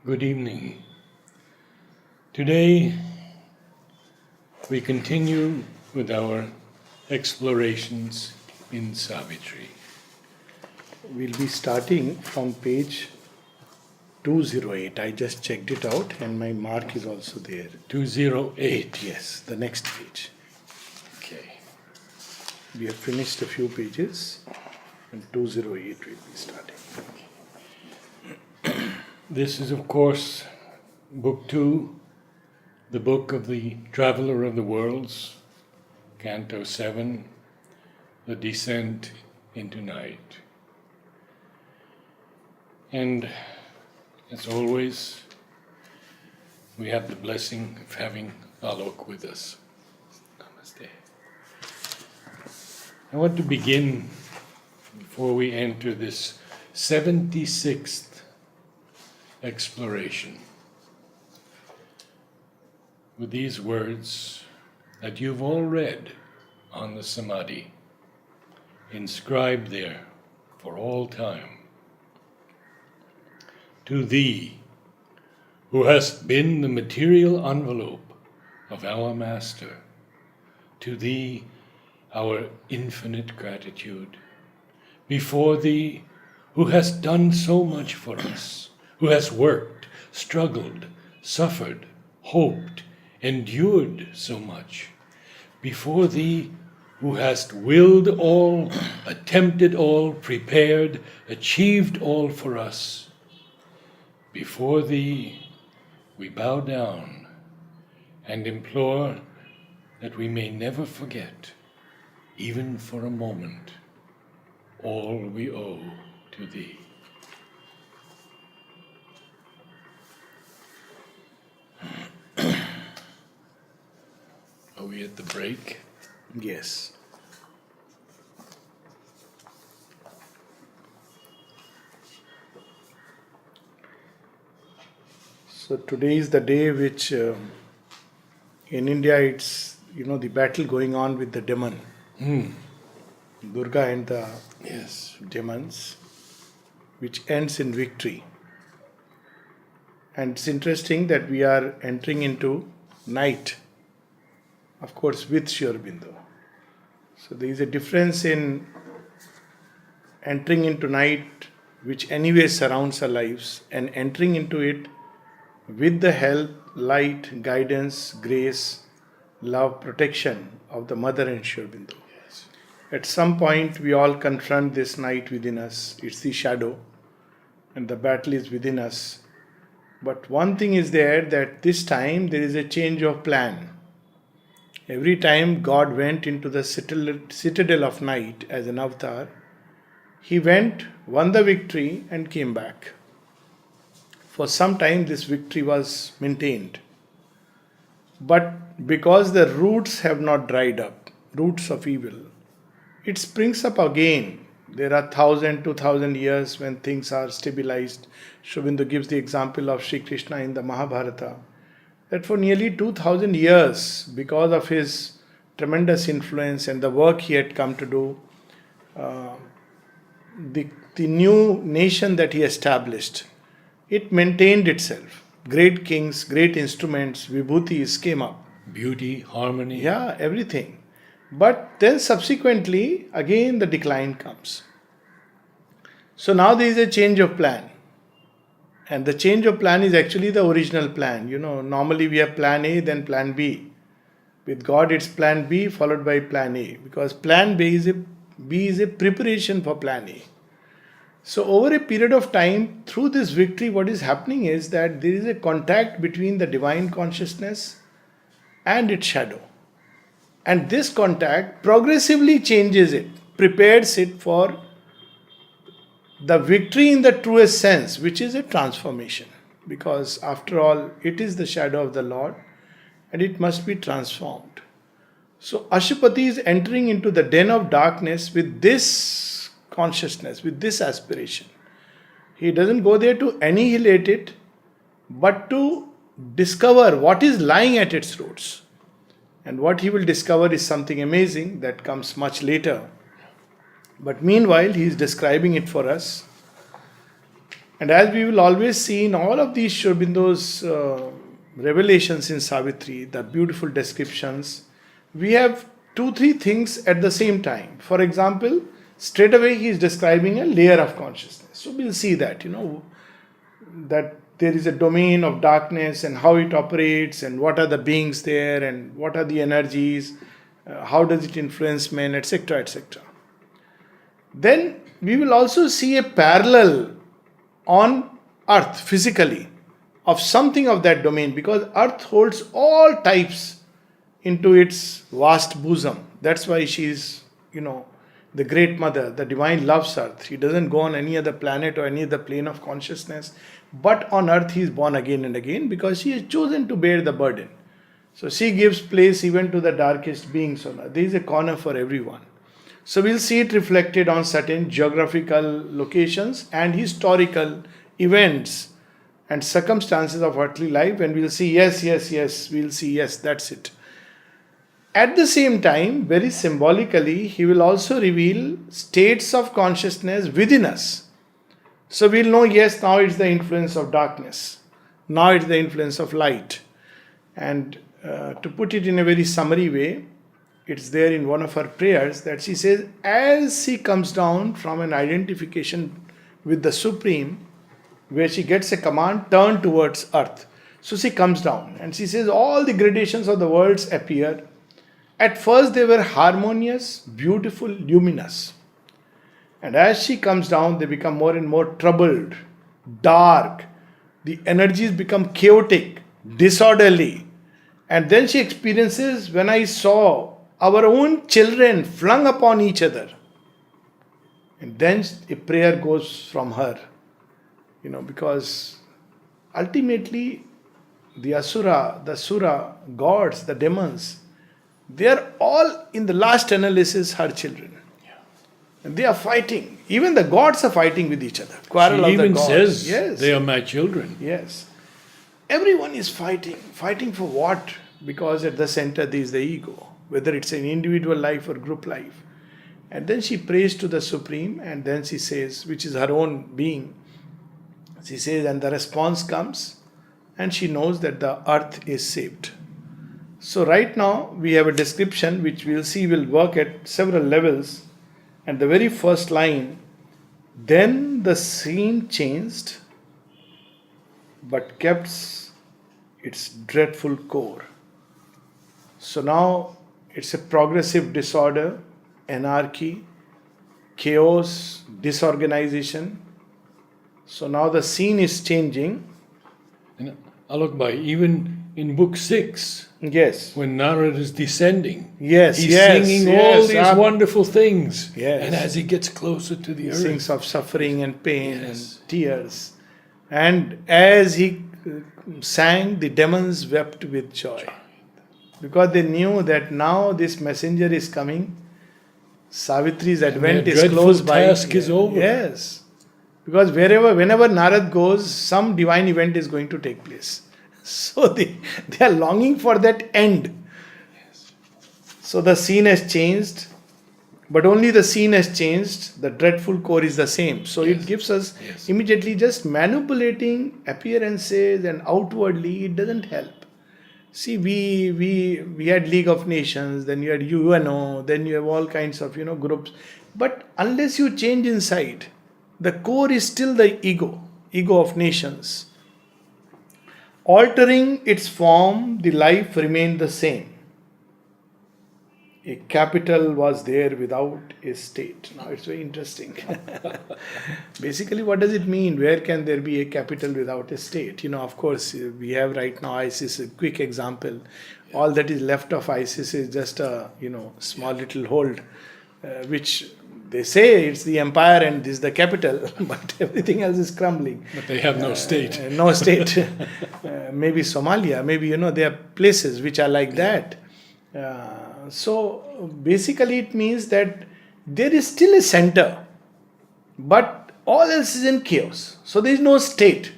Good evening. Today we continue with our explorations in Savitri. We'll be starting from page 208. I just checked it out and my mark is also there. 208. Yes, the next page. Okay. We have finished a few pages and 208 we'll be starting. This is, of course, Book 2, the book of the Traveler of the Worlds, Canto 7, the Descent into Night. And as always, we have the blessing of having Alok with us. Namaste. I want to begin, before we enter this 76th exploration, with these words that you've all read on the Samadhi, inscribed there for all time. To thee, who hast been the material envelope of our Master, to thee our infinite gratitude. Before thee, who hast done so much for us, who hast worked, struggled, suffered, hoped, endured so much. Before thee, who hast willed all, attempted all, prepared, achieved all for us. Before thee, we bow down and implore that we may never forget, even for a moment, all we owe to thee. Are we at the break? Yes. So today is the day which in India it's the battle going on with the demon. Durga and the demons, which ends in victory. And it's interesting that we are entering into night, of course with Sri Aurobindo. So there is a difference in entering into night, which anyway surrounds our lives, and entering into it with the help, light, guidance, grace, love, protection of the Mother and Sri Aurobindo. Yes. At some point we all confront this night within us. It's the shadow and the battle is within us. But one thing is there, that this time there is a change of plan. Every time God went into the citadel of night as an avatar, he went, won the victory and came back. For some time this victory was maintained. But because the roots have not dried up, roots of evil, it springs up again. There are 1,000, 2,000 years when things are stabilized. Sri Aurobindo gives the example of Sri Krishna in the Mahabharata, that for nearly 2,000 years, because of his tremendous influence and the work he had come to do, the new nation that he established, it maintained itself. Great kings, great instruments, vibhutis came up. Beauty, harmony. Yeah, everything. But then subsequently, again the decline comes. So now there is a change of plan. And the change of plan is actually the original plan. Normally we have plan A, then plan B. With God it's plan B followed by plan A. Because plan B is a preparation for plan A. So over a period of time, through this victory, what is happening is that there is a contact between the divine consciousness and its shadow. And this contact progressively changes it, prepares it for the victory in the truest sense, which is a transformation. Because after all, it is the shadow of the Lord and it must be transformed. So Ashupati is entering into the den of darkness with this consciousness, with this aspiration. He doesn't go there to annihilate it, but to discover what is lying at its roots. And what he will discover is something amazing that comes much later. But meanwhile, he is describing it for us. And as we will always see in all of these Sri Aurobindo's revelations in Savitri, the beautiful descriptions, we have two, three things at the same time. For example, straight away he is describing a layer of consciousness. So we'll see that, that there is a domain of darkness and how it operates and what are the beings there and what are the energies, how does it influence men, etc., etc. Then we will also see a parallel on earth physically of something of that domain, because earth holds all types into its vast bosom. That's why she is, the great mother. The divine loves earth. He doesn't go on any other planet or any other plane of consciousness, but on earth he is born again and again because she has chosen to bear the burden. So she gives place even to the darkest beings on earth. There is a corner for everyone. So we'll see it reflected on certain geographical locations and historical events and circumstances of earthly life, and we'll see yes, we'll see yes, that's it. At the same time, very symbolically, he will also reveal states of consciousness within us. So we'll know, yes, now it's the influence of darkness, now it's the influence of light. And to put it in a very summary way, it's there in one of her prayers that she says, as she comes down from an identification with the Supreme, where she gets a command, turn towards earth. So she comes down and she says, all the gradations of the worlds appear. At first they were harmonious, beautiful, luminous. And as she comes down, they become more and more troubled, dark. The energies become chaotic, disorderly. And then she experiences, when I saw our own children flung upon each other. And then a prayer goes from her, because ultimately the asura, the sura, gods, the demons, they are all in the last analysis her children. Yeah. And they are fighting. Even the gods are fighting with each other. Quarrel she of the even gods. says, yes, they are my children. Yes. Everyone is fighting. Fighting for what? Because at the center there is the ego, whether it's an individual life or group life. And then she prays to the Supreme, and then she says, which is her own being, she says, and the response comes, and she knows that the earth is saved. So right now we have a description which we'll see will work at several levels. And the very first line, then the scene changed, but kept its dreadful core. So now it's a progressive disorder, anarchy, chaos, disorganization. So now the scene is changing. Alok Bhai, even in book 6, yes, when Narad is descending, yes, he's singing all these wonderful things. Yes. And as he gets closer to the he earth, sings of suffering and pain yes, and tears. And as he sang, the demons wept with joy. Because they knew that now this messenger is coming. Savitri's advent is close by. The task is over. Yes. Because whenever Narad goes, some divine event is going to take place. So they are longing for that end. Yes. So the scene has changed, but only the scene has changed. The dreadful core is the same. So yes, it gives us yes, immediately just manipulating appearances and outwardly, it doesn't help. See, we had League of Nations, then you had UNO, then you have all kinds of groups. But unless you change inside, the core is still the ego of nations. Altering its form, the life remained the same. A capital was there without a state. Now it's very interesting. Basically, what does it mean? Where can there be a capital without a state? Of course, we have right now ISIS, a quick example. All that is left of ISIS is just a small little hold, which they say it's the empire and this is the capital, but everything else is crumbling. But they have no state. No state. Maybe Somalia, maybe there are places which are like that. So basically it means that there is still a center, but all else is in chaos. So there is no state.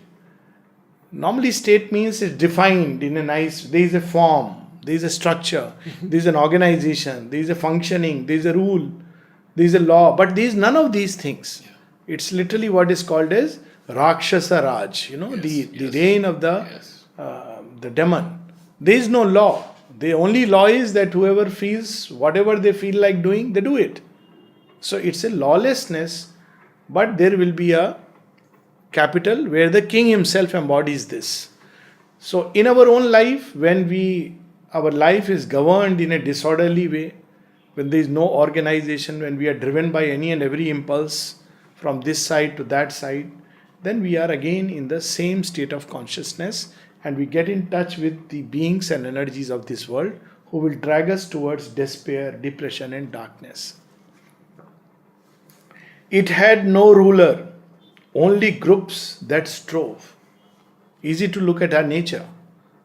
Normally state means it's defined in a nice, there is a form, there is a structure, there is an organization, there is a functioning, there is a rule, there is a law, but there is none of these things. It's literally what is called as Rakshasa Raj, the yes, reign of yes. the demon. There is no law. The only law is that whoever feels whatever they feel like doing, they do it. So it's a lawlessness, but there will be a capital where the king himself embodies this. So in our own life, when our life is governed in a disorderly way, when there is no organization, when we are driven by any and every impulse from this side to that side, then we are again in the same state of consciousness, and we get in touch with the beings and energies of this world who will drag us towards despair, depression, and darkness. It had no ruler, only groups that strove. Easy to look at our nature.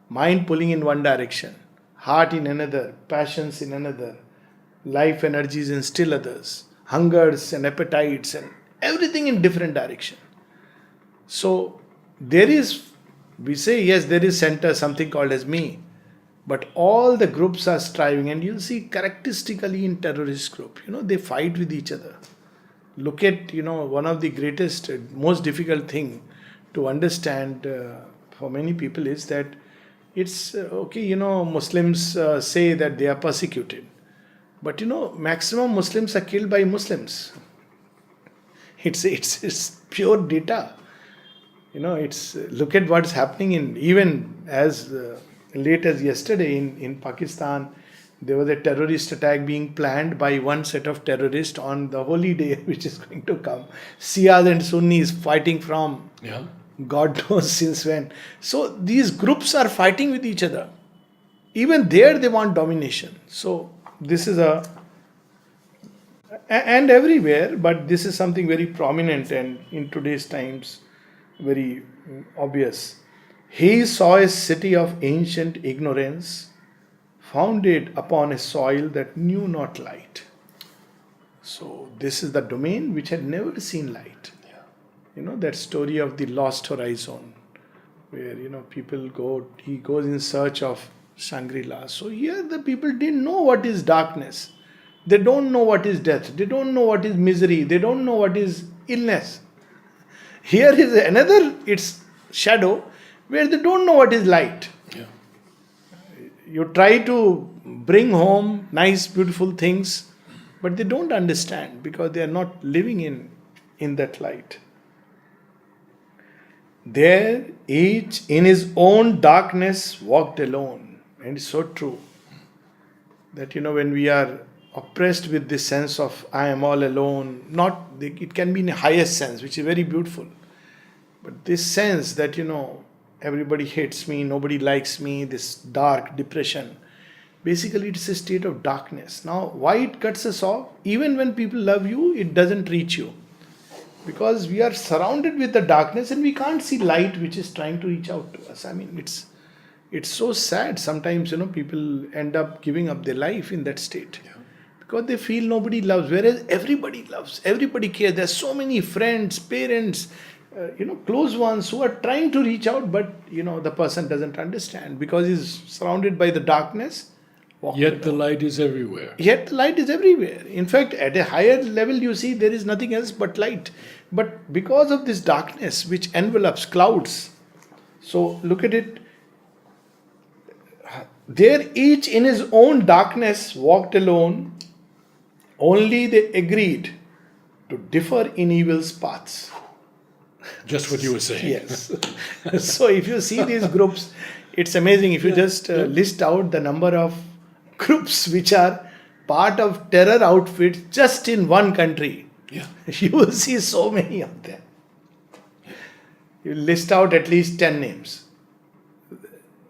Mind pulling in one direction, heart in another, passions in another, life energies in still others, hungers and appetites and everything in different direction. So we say yes, there is center, something called as me, but all the groups are striving, and you'll see characteristically in terrorist group, they fight with each other. Look at, one of the greatest, most difficult thing to understand for many people is that it's okay, Muslims say that they are persecuted. But maximum Muslims are killed by Muslims. It's pure data. It's look at what's happening even as late as yesterday in Pakistan. There was a terrorist attack being planned by one set of terrorists on the holy day which is going to come. Shias and Sunnis fighting from God knows since when. So these groups are fighting with each other. Even there they want domination. So this is and everywhere, but this is something very prominent and in today's times very obvious. He saw a city of ancient ignorance, founded upon a soil that knew not light. So this is the domain which had never seen light. That story of the lost horizon, where he goes in search of Shangri-La. So here the people didn't know what is darkness. They don't know what is death. They don't know what is misery. They don't know what is illness. Here is it's shadow, where they don't know what is light. Yeah. You try to bring home nice, beautiful things, but they don't understand because they are not living in that light. There, each in his own darkness walked alone. And it's so true that, when we are oppressed with this sense of I am all alone, it can be in a highest sense, which is very beautiful. But this sense that, everybody hates me, nobody likes me, this dark depression, basically it's a state of darkness. Now, why it cuts us off? Even when people love you, it doesn't reach you. Because we are surrounded with the darkness and we can't see light which is trying to reach out to us. I mean, it's so sad. Sometimes, people end up giving up their life in that state. Yeah. Because they feel nobody loves, whereas everybody loves, everybody cares. There's so many friends, parents, close ones who are trying to reach out, but, the person doesn't understand because he's surrounded by the darkness. Yet the light is everywhere. Yet the light is everywhere. In fact, at a higher level, you see there is nothing else but light. But because of this darkness which envelops clouds, so look at it. There each in his own darkness walked alone. Only they agreed to differ in evil's paths. Just what you were saying. Yes. So if you see these groups, it's amazing. If you just list out the number of groups which are part of terror outfits just in one country, you will see so many of them. You list out at least 10 names.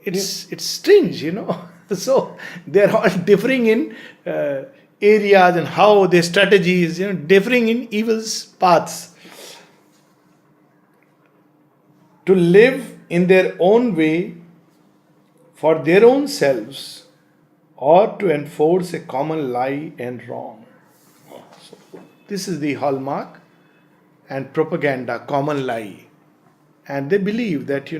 It's strange, So they're all differing in areas and how their strategies, differing in evil's paths. To live in their own way for their own selves, or to enforce a common lie and wrong. So this is the hallmark and propaganda, common lie. And they believe that,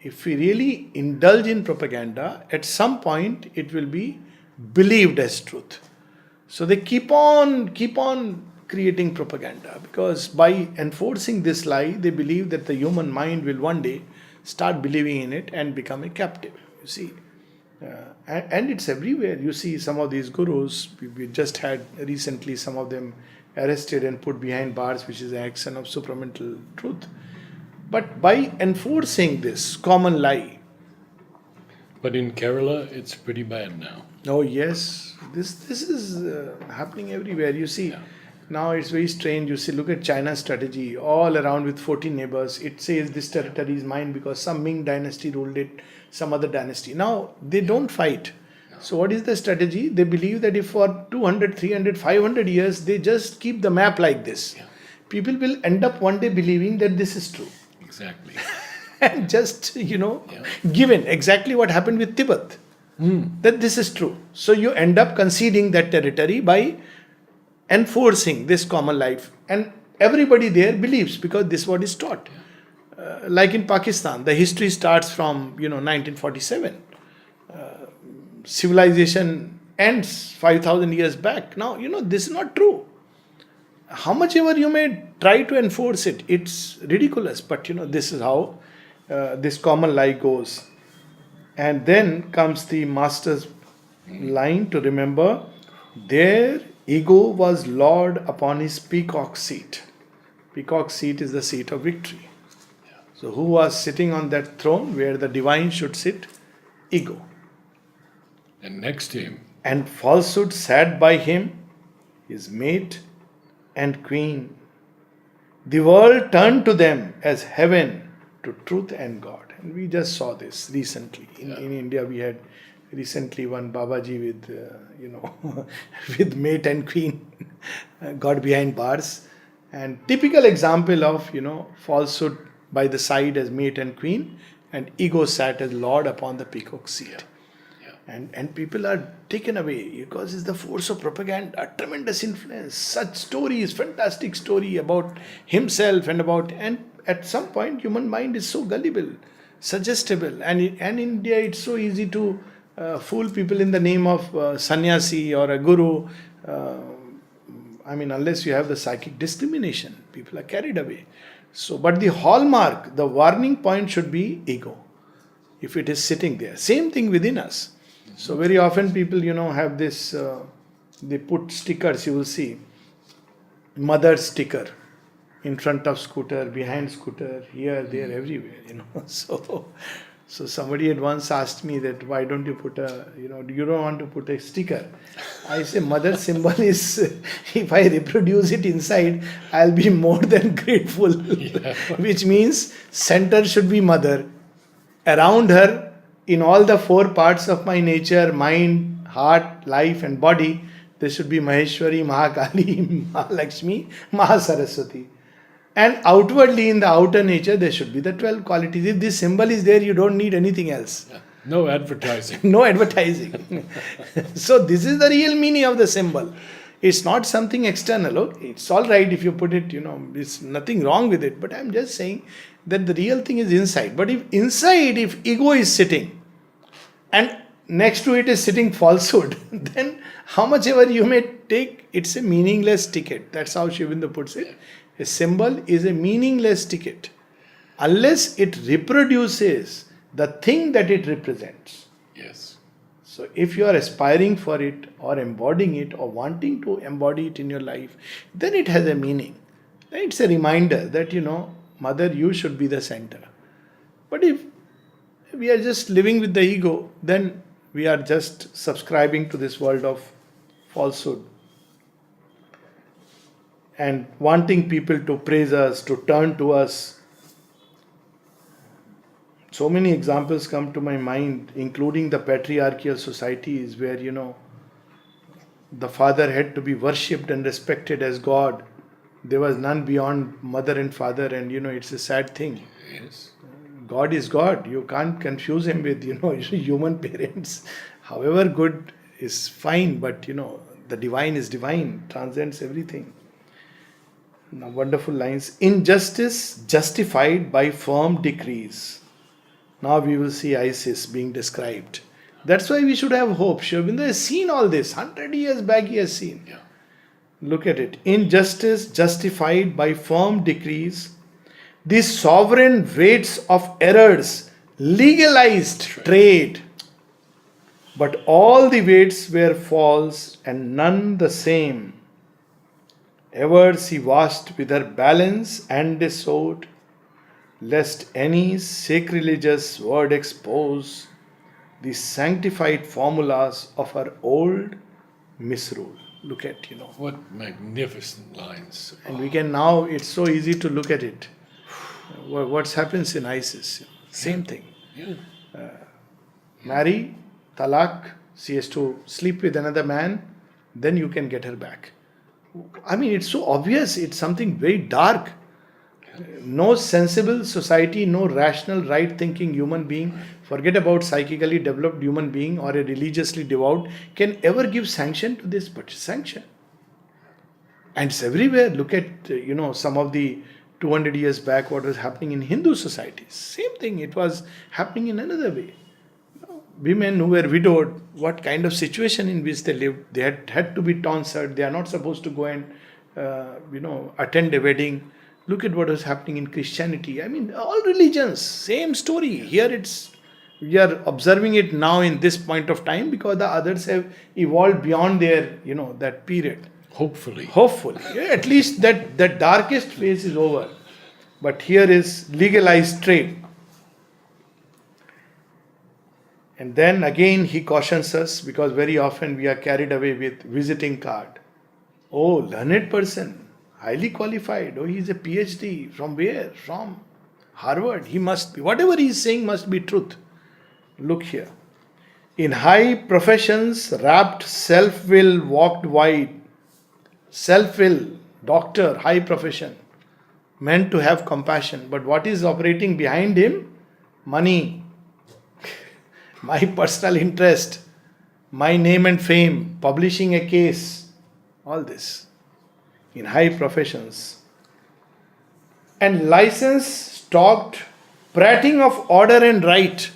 if we really indulge in propaganda, at some point it will be believed as truth. So they keep on creating propaganda, because by enforcing this lie, they believe that the human mind will one day start believing in it and become a captive. You see, and it's everywhere. You see, some of these gurus, we just had recently some of them arrested and put behind bars, which is an action of supramental truth. But by enforcing this common lie, But in Kerala, it's pretty bad now. oh yes, this is happening everywhere. You see, Yeah. now it's very strange. You see, look at China's strategy all around with 14 neighbors. It says this territory is mine because some Ming dynasty ruled it, some other dynasty. Now they don't fight. So what is the strategy? They believe that if for 200, 300, 500 years they just keep the map like this, Yeah. people will end up one day believing that this is true. Exactly. And just, Yeah. given exactly what happened with Tibet, that this is true. So you end up conceding that territory by enforcing this common life. And everybody there believes because this is what is taught. Like in Pakistan, the history starts from, 1947. Civilization ends 5,000 years back. Now, this is not true. How much ever you may try to enforce it, it's ridiculous. But, this is how this common lie goes. And then comes the master's line to remember, their ego was lord upon his peacock seat. Peacock seat is the seat of victory. So who was sitting on that throne where the divine should sit? Ego. And next to him, And falsehood sat by him, his mate and queen. The world turned to them as heaven to truth and God. And we just saw this recently. In India, we had recently one Babaji with, with mate and queen, got behind bars. And typical example of, falsehood by the side as mate and queen, and ego sat as lord upon the peacock seat. And people are taken away because it's the force of propaganda, a tremendous influence. Such stories, fantastic story about himself and at some point human mind is so gullible, suggestible, and in India it's so easy to fool people in the name of sannyasi or a guru. Unless you have the psychic discrimination, people are carried away. So, but the hallmark, the warning point should be ego. If it is sitting there, same thing within us. So very often people, have this, they put stickers, you will see, mother sticker in front of scooter, behind scooter, here, there, everywhere, So somebody had once asked me that why don't you put you don't want to put a sticker. I say mother symbol is, if I reproduce it inside, I'll be more than grateful. Which means center should be mother. Around her, in all the four parts of my nature, mind, heart, life and body, there should be Maheshwari, Mahakali, Mahalakshmi, Mahasaraswati. And outwardly in the outer nature, there should be the 12 qualities. If this symbol is there, you don't need anything else. no advertising. No advertising. So this is the real meaning of the symbol. It's not something external. Okay? It's all right if you put it, it's nothing wrong with it. But I'm just saying that the real thing is inside. But if ego is sitting and next to it is sitting falsehood, then how much ever you may take, it's a meaningless ticket. That's how Sri Aurobindo puts it. A symbol is a meaningless ticket unless it reproduces the thing that it represents. Yes. So if you are aspiring for it or embodying it or wanting to embody it in your life, then it has a meaning. Then it's a reminder that, mother, you should be the center. But if we are just living with the ego, then we are just subscribing to this world of falsehood and wanting people to praise us, to turn to us. So many examples come to my mind, including the patriarchal societies where, the father had to be worshipped and respected as God. There was none beyond mother and father, and, it's a sad thing. Yes. God is God. You can't confuse him with, human parents. However good is fine, but, the divine is divine, transcends everything. Now, wonderful lines. Injustice justified by firm decrees. Now we will see ISIS being described. That's why we should have hope. Sri Aurobindo has seen all this. 100 years back he has seen. Yeah. Look at it. Injustice justified by firm decrees, the sovereign weights of errors legalized trade. But all the weights were false and none the same. Ever she washed with her balance and a sword, lest any sacrilegious word expose the sanctified formulas of her old misrule. Look at, What magnificent lines. and we can now, it's so easy to look at it. What happens in ISIS? Same thing. Yeah. Marry, talak, she has to sleep with another man, then you can get her back. I mean, it's so obvious, it's something very dark. No sensible society, no rational, right thinking human being, forget about psychically developed human being or a religiously devout, can ever give sanction to this, but sanction. And it's everywhere. Look at, some of the 200 years back, what was happening in Hindu societies. Same thing, it was happening in another way. Women who were widowed, what kind of situation in which they lived, they had to be tonsured, they are not supposed to go and, attend a wedding. Look at what was happening in Christianity. I mean, all religions, same story. Here we are observing it now in this point of time because the others have evolved beyond their, that period. Hopefully. Yeah, at least that darkest phase is over. But here is legalized trade. And then again he cautions us because very often we are carried away with visiting card. Oh, learned person, highly qualified. Oh, he is a PhD. From where? From Harvard. He must be. Whatever he is saying must be truth. Look here. In high professions, wrapped self-will walked wide. Self-will, doctor, high profession, meant to have compassion. But what is operating behind him? Money, my personal interest, my name and fame, publishing a case, all this in high professions. And license stalked, prating of order and right.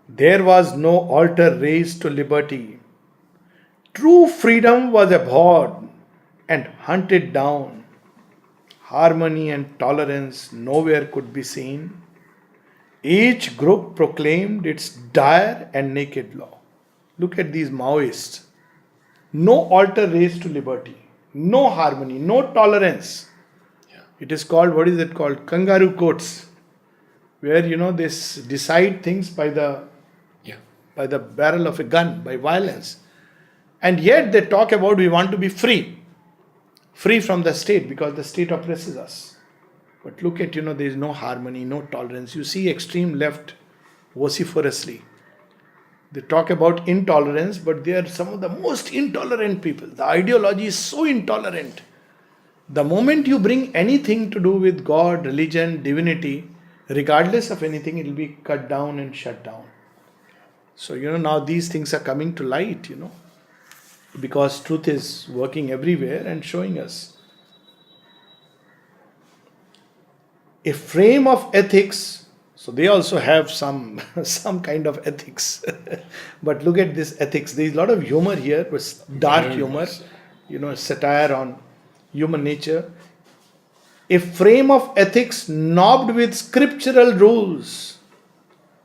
There was no altar raised to liberty. True freedom was abhorred and hunted down. Harmony and tolerance nowhere could be seen. Each group proclaimed its dire and naked law. Look at these Maoists. No altar raised to liberty. No harmony. No tolerance. Yeah. It is called, what is it called? Kangaroo courts. Where, they decide things by the barrel of a gun, by violence. And yet they talk about we want to be free. Free from the state because the state oppresses us. But look at, there is no harmony, no tolerance. You see extreme left vociferously. They talk about intolerance, but they are some of the most intolerant people. The ideology is so intolerant. The moment you bring anything to do with God, religion, divinity, regardless of anything, it will be cut down and shut down. So, now these things are coming to light, because truth is working everywhere and showing us. A frame of ethics, so they also have some kind of ethics. But look at this ethics. There is a lot of humor here, but dark humor, satire on human nature. A frame of ethics knobbed with scriptural rules,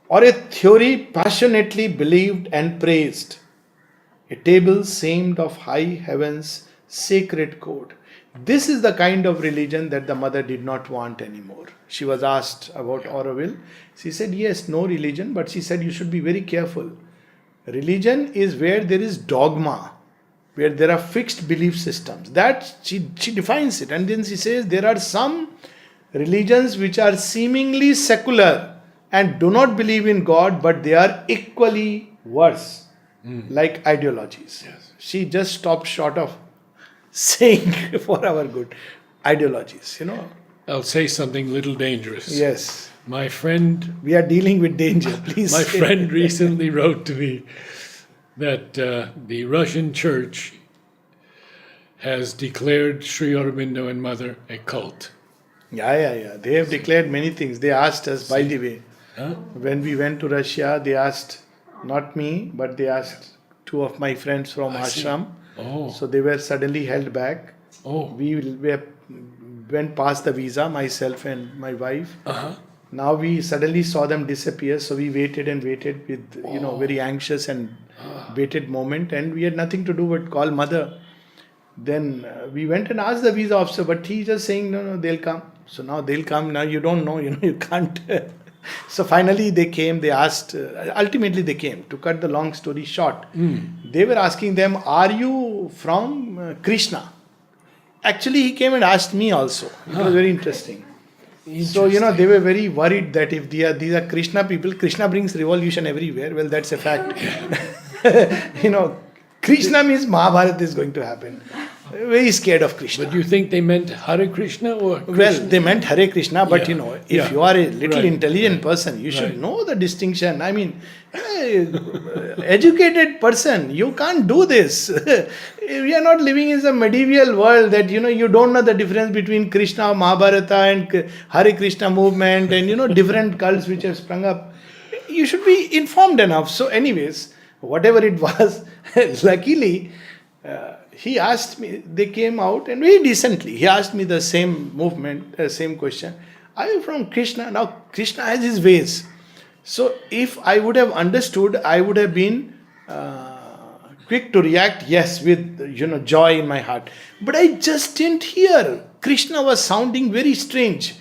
or a theory passionately believed and praised. A table seemed of high heaven's sacred code. This is the kind of religion that the mother did not want anymore. She was asked about Auroville. She said, yes, no religion, but she said you should be very careful. Religion is where there is dogma, where there are fixed belief systems. That she defines it. And then she says there are some religions which are seemingly secular and do not believe in God, but they are equally worse, like ideologies. Yes. She just stopped short of saying for our good ideologies, I'll say something a little dangerous. Yes. My friend, We are dealing with danger, please. my say. friend recently wrote to me that the Russian church has declared Sri Aurobindo and Mother a cult. Yeah. They have declared many things. They asked us, by the way, when we went to Russia, they asked, not me, but they asked two of my friends from I see. ashram. Oh. So they were suddenly held back. Oh. We went past the visa, myself and my wife. Uh-huh. Now we suddenly saw them disappear, so we waited and waited with, very anxious and waited moment, and we had nothing to do but call mother. Then we went and asked the visa officer, but he just saying, no, they'll come. So now they'll come. Now you don't know, you can't. So finally they came, they asked, ultimately they came. To cut the long story short, they were asking them, are you from Krishna? Actually, he came and asked me also. It was very interesting. So, they were very worried that if these are Krishna people, Krishna brings revolution everywhere. Well, that's a fact. Krishna means Mahabharata is going to happen. Very scared of Krishna. But do you think they meant Hare Krishna or Krishna? Well, they meant Hare Krishna, but if you are a little intelligent person, you should Right. know the distinction. I mean, educated person, you can't do this. We are not living in some medieval world that, you don't know the difference between Krishna, Mahabharata and Hare Krishna movement and, different cults which have sprung up. You should be informed enough. So anyways, whatever it was, luckily, he asked me, they came out and very decently, he asked me the same same question. Are you from Krishna? Now, Krishna has his ways. So, if I would have understood, I would have been quick to react, yes, with, joy in my heart. But I just didn't hear. Krishna was sounding very strange.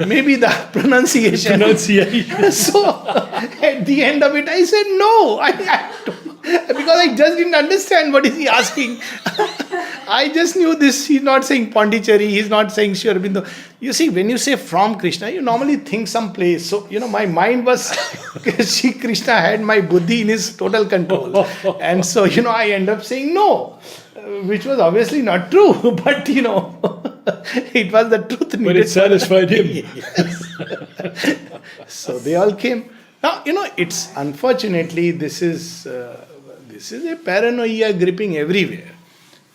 Maybe the pronunciation. So, at the end of it, I said, no, because I just didn't understand what is he asking. I just knew this. He's not saying Pondicherry. He's not saying Sri Aurobindo. You see, when you say from Krishna, you normally think some place. So, my mind was, Sri Krishna had my buddhi in his total control. And so, I end up saying no, which was obviously not true. But, it was the truth. But it satisfied him. Yes. So they all came. Now, it's unfortunately, this is a paranoia gripping everywhere.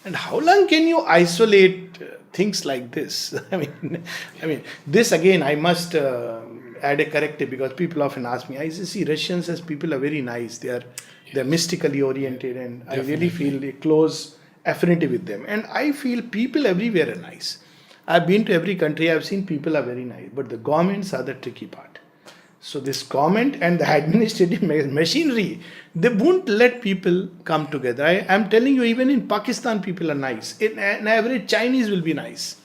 And how long can you isolate things like this? I mean, this again, I must add a corrective because people often ask me. I say, see, Russians as people are very nice. They're mystically oriented, and Definitely. I really feel a close affinity with them. And I feel people everywhere are nice. I've been to every country. I've seen people are very nice, but the governments are the tricky part. So this government and the administrative machinery, they won't let people come together. I'm telling you, even in Pakistan, people are nice. In an average, Chinese will be nice.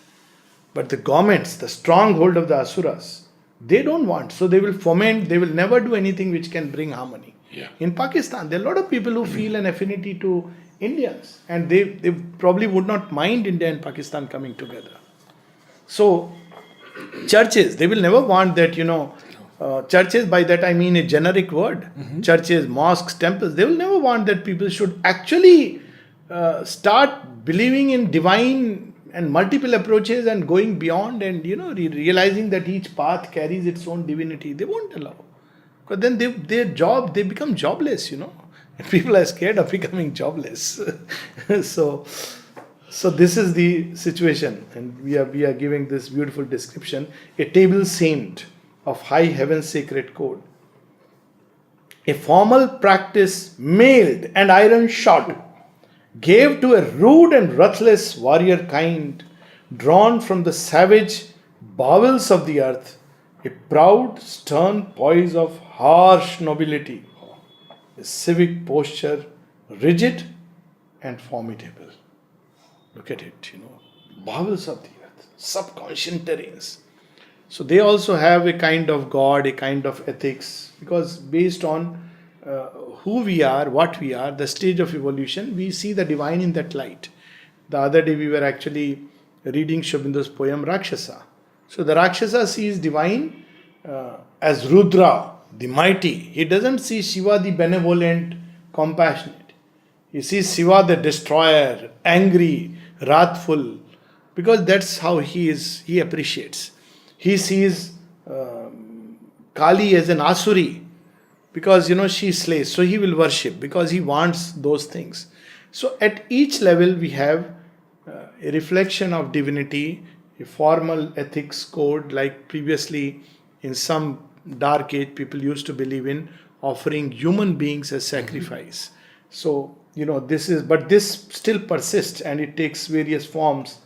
But the governments, the stronghold of the Asuras, they don't want. So they will foment, they will never do anything which can bring harmony. Yeah. In Pakistan, there are a lot of people who feel an affinity to Indians. And they probably would not mind India and Pakistan coming together. So churches, they will never want that, churches, by that I mean a generic word. Churches, mosques, temples, they will never want that people should actually start believing in divine and multiple approaches and going beyond and, realizing that each path carries its own divinity. They won't allow. Because then they become jobless, And people are scared of becoming jobless. So this is the situation, and we are giving this beautiful description. A table saint of high heaven's sacred code. A formal practice mailed and iron shod gave to a rude and ruthless warrior kind, drawn from the savage bowels of the earth, a proud, stern poise of harsh nobility, a civic posture rigid and formidable. Look at it, bowels of the earth, subconscious terrains. So they also have a kind of God, a kind of ethics, because based on who we are, what we are, the stage of evolution, we see the divine in that light. The other day we were actually reading Sri Aurobindo's poem Rakshasa. So the Rakshasa sees divine as Rudra, the mighty. He doesn't see Shiva the benevolent, compassionate. He sees Shiva the destroyer, angry, wrathful, because that's how he appreciates. He sees Kali as an Asuri, because she slays, so he will worship, because he wants those things. So at each level we have a reflection of divinity, a formal ethics code, like previously in some dark age people used to believe in offering human beings as sacrifice. So, this still persists and it takes various forms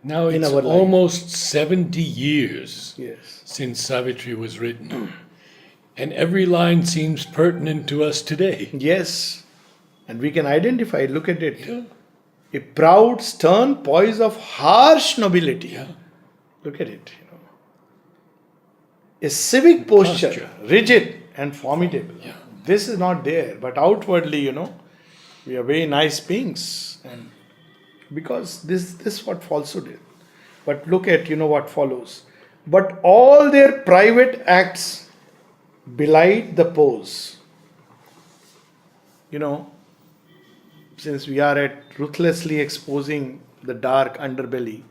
Now in it's our life. almost 70 years Yes. since Savitri was written, and every line seems pertinent to us today. Yes. And we can identify, look at it. Yeah. A proud, stern poise of harsh nobility. Yeah. Look at it. A civic posture, rigid and formidable. Yeah. This is not there, but outwardly, we are very nice beings, and because this is what falsehood is. But look at what follows. But all their private acts belied the pose. Since we are at ruthlessly exposing the dark underbelly,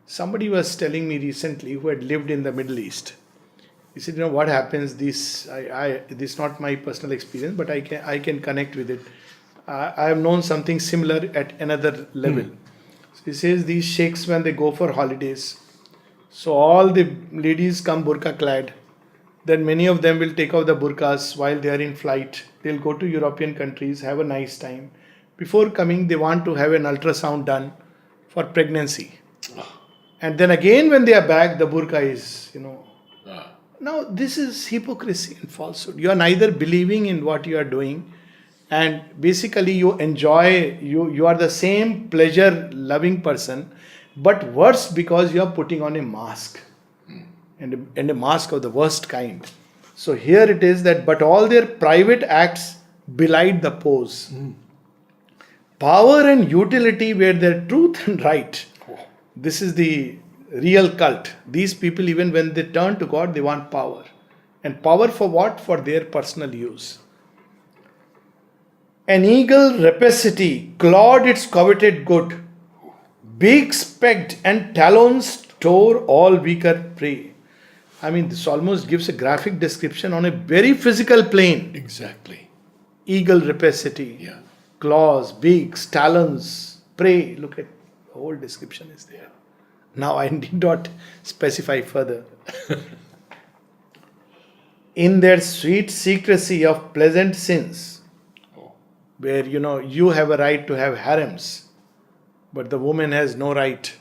somebody was telling me recently who had lived in the Middle East. He said, what happens? This is not my personal experience, but I can connect with it. I have known something similar at another level. So he says these sheikhs, when they go for holidays, so all the ladies come burqa clad. Then many of them will take off the burqas while they are in flight. They'll go to European countries, have a nice time. Before coming, they want to have an ultrasound done for pregnancy. And then again, when they are back, the burqa is, Now, this is hypocrisy and falsehood. You are neither believing in what you are doing, and basically you enjoy, you are the same pleasure-loving person, but worse because you are putting on a mask, and a mask of the worst kind. So here it is that, but all their private acts belied the pose. Power and utility were their truth and right. This is the real cult. These people, even when they turn to God, they want power. And power for what? For their personal use. An eagle rapacity clawed its coveted good. Beaks pecked and talons tore all weaker prey. I mean, this almost gives a graphic description on a very physical plane. Exactly. Eagle rapacity. Yeah. Claws, beaks, talons, prey. Look at the whole description is there. Now I need not specify further. In their sweet secrecy of pleasant sins, where you have a right to have harems, but the woman has no right.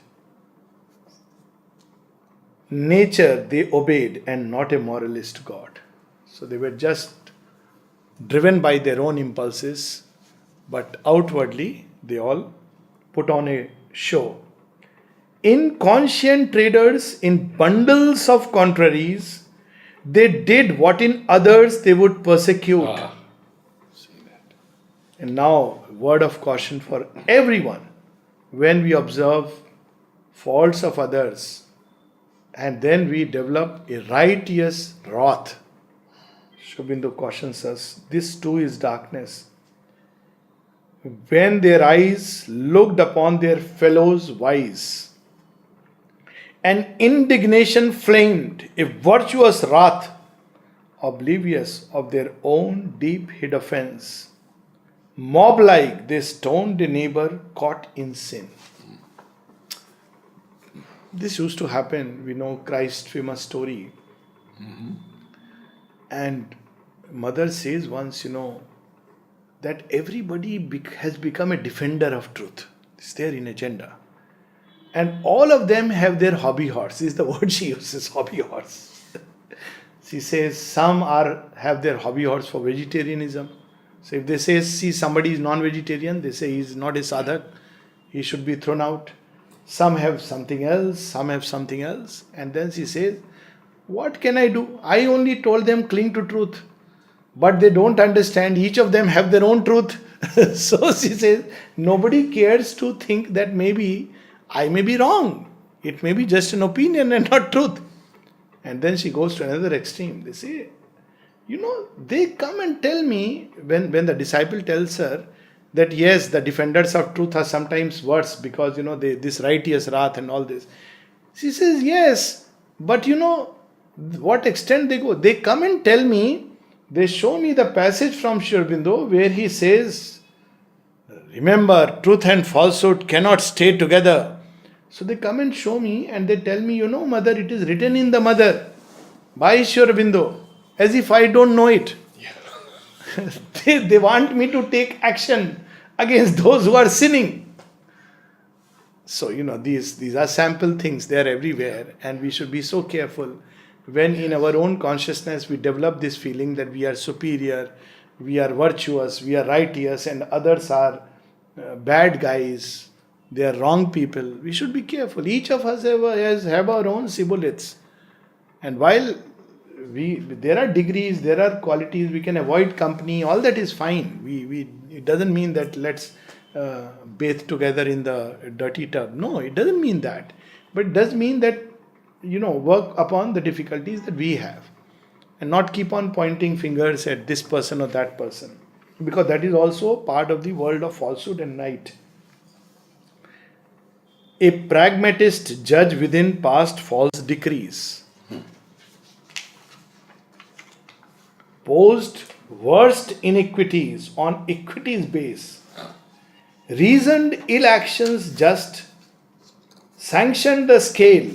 Nature they obeyed and not a moralist God. So they were just driven by their own impulses, but outwardly they all put on a show. Inconscient traders in bundles of contraries, they did what in others they would persecute. See that. And now, word of caution for everyone. When we observe faults of others, and then we develop a righteous wrath, Sri Aurobindo cautions us, this too is darkness. When their eyes looked upon their fellows wise, and indignation flamed, a virtuous wrath, oblivious of their own deep hid offense. Mob-like, they stoned a neighbor caught in sin. This used to happen, we know Christ's famous story. And mother says once, that everybody has become a defender of truth. It's their in agenda. And all of them have their hobby horse. This is the word she uses, hobby horse. She says some have their hobby horse for vegetarianism. So if they see somebody is non-vegetarian, they say he is not a sadhak, he should be thrown out. Some have something else, some have something else. And then she says, what can I do? I only told them cling to truth. But they don't understand, each of them have their own truth. So she says, nobody cares to think that maybe I may be wrong. It may be just an opinion and not truth. And then she goes to another extreme. They say, they come and tell me, when the disciple tells her that yes, the defenders of truth are sometimes worse because, this righteous wrath and all this. She says, yes, but what extent they go? They come and tell me, they show me the passage from Sri Aurobindo where he says, remember, truth and falsehood cannot stay together. So they come and show me and they tell me, mother, it is written in the mother by Sri Aurobindo, as if I don't know it. Yeah. They want me to take action against those who are sinning. So, these are sample things. They are everywhere. And we should be so careful when in our own consciousness we develop this feeling that we are superior, we are virtuous, we are righteous, and others are bad guys, they are wrong people. We should be careful. Each of us have our own shibboleths. And while there are degrees, there are qualities, we can avoid company, all that is fine. It doesn't mean that let's bathe together in the dirty tub. No, it doesn't mean that. But it does mean that, work upon the difficulties that we have. And not keep on pointing fingers at this person or that person. Because that is also part of the world of falsehood and night. A pragmatist judge within past false decrees. Posed worst iniquities on equity's base. Reasoned ill actions just. Sanctioned the scale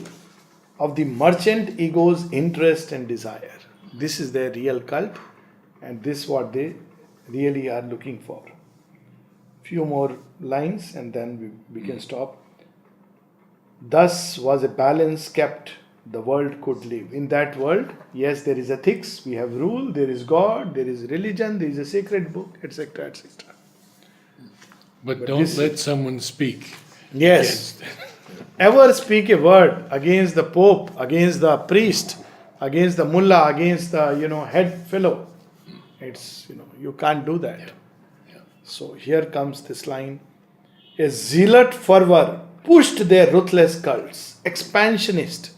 of the merchant ego's interest and desire. This is their real cult, and this is what they really are looking for. Few more lines and then we can stop. Thus was a balance kept, the world could live. In that world, yes, there is ethics, we have rule, there is God, there is religion, there is a sacred book, etc., etc. But don't let someone speak. Yes. Ever speak a word against the Pope, against the priest, against the mullah, against the head fellow. It's you can't do that. Yeah. So here comes this line: a zealot fervor pushed their ruthless cults, expansionist.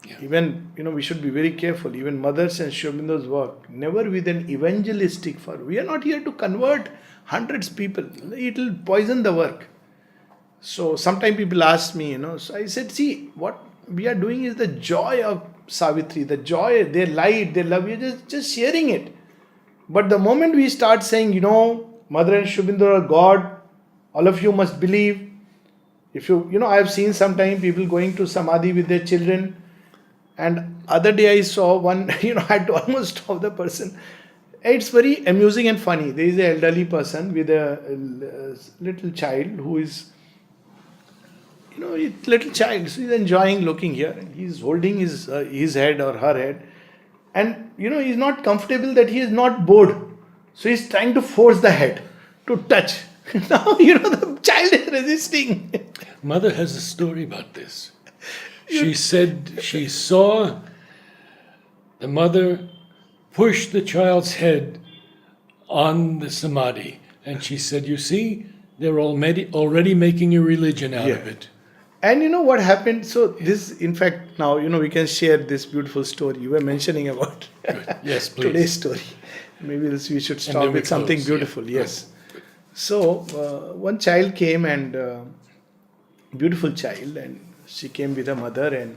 Yeah. Even we should be very careful. Even mothers and Sri Aurobindo's work never with an evangelistic fervor. We are not here to convert hundreds of people. It will poison the work. So sometimes people ask me, so I said, see, what we are doing is the joy of Savitri, the joy, their light, their love, we're just sharing it. But the moment we start saying, Mother and Sri Aurobindo are God, all of you must believe. If I have seen sometimes people going to Samadhi with their children, and other day I saw one, I had to almost stop the person. It's very amusing and funny. There is an elderly person with a little child who is little child, so he's enjoying looking here, and he's holding his head or her head, and he's not comfortable that he is not bored, so he's trying to force the head to touch. Now the child is resisting. Mother has a story about this. She said she saw the mother push the child's head on the samadhi, and she said, you see, they're already making a religion out of it. And what happened? So this, in fact, now we can share this beautiful story you were mentioning about. Yes, please. Today's story. Maybe we should start with something beautiful. Yeah. Yes. So one child came, and beautiful child, and she came with her mother, and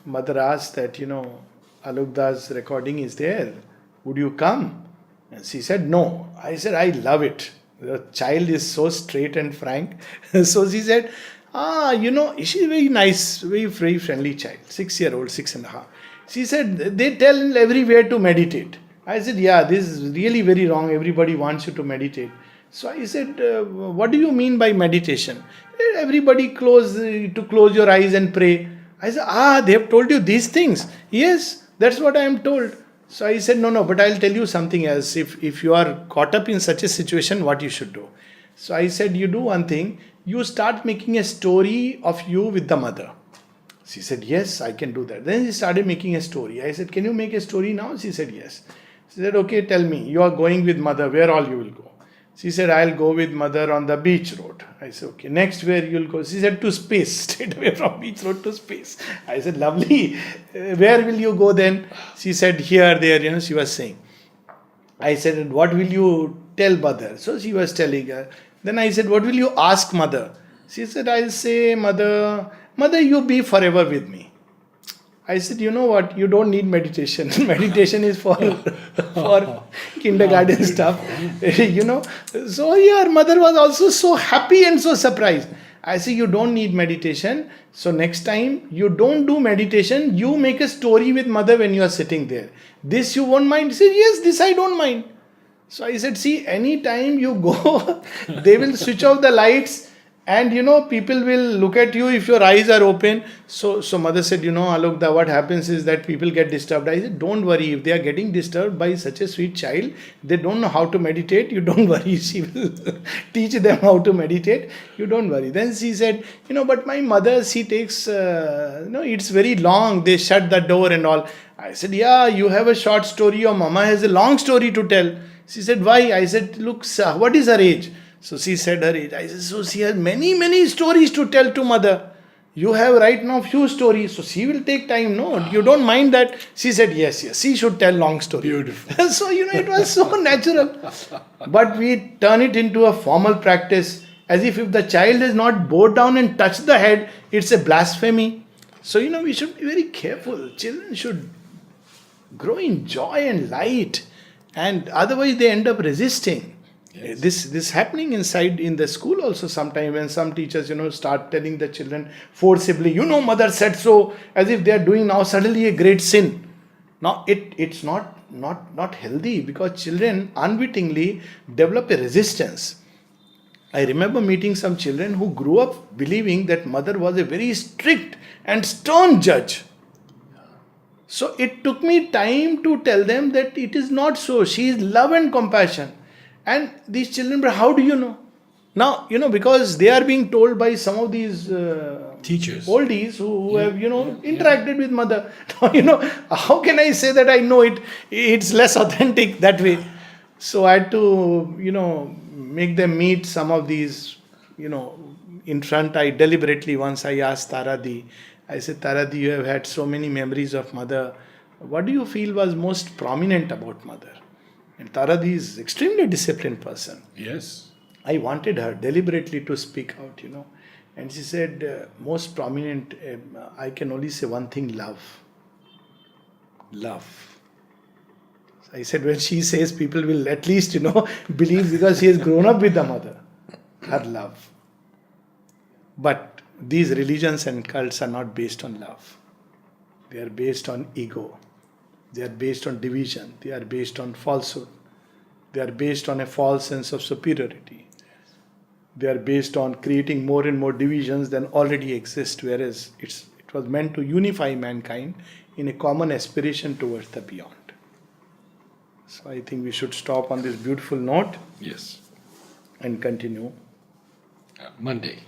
mother asked that Alok Das recording is there. Would you come? And she said no. I said I love it. The child is so straight and frank. So she said, she's very nice, very friendly child, 6-year-old, 6.5. She said, they tell everywhere to meditate. I said, yeah, this is really very wrong. Everybody wants you to meditate. So I said, what do you mean by meditation? Everybody close your eyes and pray. I said, they have told you these things. Yes, that's what I am told. So I said, no, but I'll tell you something else. If you are caught up in such a situation, what you should do? So I said, you do one thing. You start making a story of you with the mother. She said, yes, I can do that. Then she started making a story. I said, can you make a story now? She said, yes. She said, okay, tell me. You are going with mother. Where all you will go? She said, I'll go with mother on the beach road. I said, okay. Next, where you'll go? She said, to space. Straight away from beach road to space. I said, lovely. Where will you go then? She said, here, there, she was saying. I said, what will you tell mother? So she was telling her. Then I said, what will you ask mother? She said, I'll say, mother, you be forever with me. I said, you know what? You don't need meditation. Meditation is for kindergarten stuff. So her mother was also so happy and so surprised. I say, you don't need meditation. So next time you don't do meditation, you make a story with mother when you are sitting there. This you won't mind. He said, yes, this I don't mind. So I said, see, anytime you go, they will switch off the lights, and people will look at you if your eyes are open. So mother said, Alok, what happens is that people get disturbed. I said, don't worry, if they are getting disturbed by such a sweet child, they don't know how to meditate, you don't worry, she will teach them how to meditate, you don't worry. Then she said, but my mother, she takes, it's very long, they shut the door and all. I said, yeah, you have a short story, your mama has a long story to tell. She said, why? I said, look, sir, what is her age? So she said her age. I said, so she has many, many stories to tell to mother. You have right now few stories. So she will take time. No, you don't mind that. She said, yes, she should tell long story. Beautiful. So, it was so natural. But we turn it into a formal practice, as if the child is not bowed down and touched the head, it's a blasphemy. So, we should be very careful. Children should grow in joy and light. And otherwise they end up resisting. Yes. This happening inside in the school also sometimes, when some teachers start telling the children forcibly, mother said so, as if they are doing now suddenly a great sin. Now it's not healthy, because children unwittingly develop a resistance. I remember meeting some children who grew up believing that mother was a very strict and stern judge. So it took me time to tell them that it is not so. She is love and compassion. And these children, but how do you know? Now, because they are being told by some of these teachers, oldies who have, interacted with mother. Now, how can I say that I know it? It's less authentic that way. So I had to, make them meet some of these, in front. I deliberately once I asked Taradi, I said, Taradi, you have had so many memories of mother. What do you feel was most prominent about mother? And Taradi is extremely disciplined person. Yes. I wanted her deliberately to speak out, And she said, most prominent, I can only say one thing, love. Love. I said, when she says, people will at least, believe, because she has grown up with the mother. Her love. But these religions and cults are not based on love. They are based on ego. They are based on division. They are based on falsehood. They are based on a false sense of superiority. They are based on creating more and more divisions than already exist, whereas it was meant to unify mankind in a common aspiration towards the beyond. So I think we should stop on this beautiful note. Yes. And continue. Monday.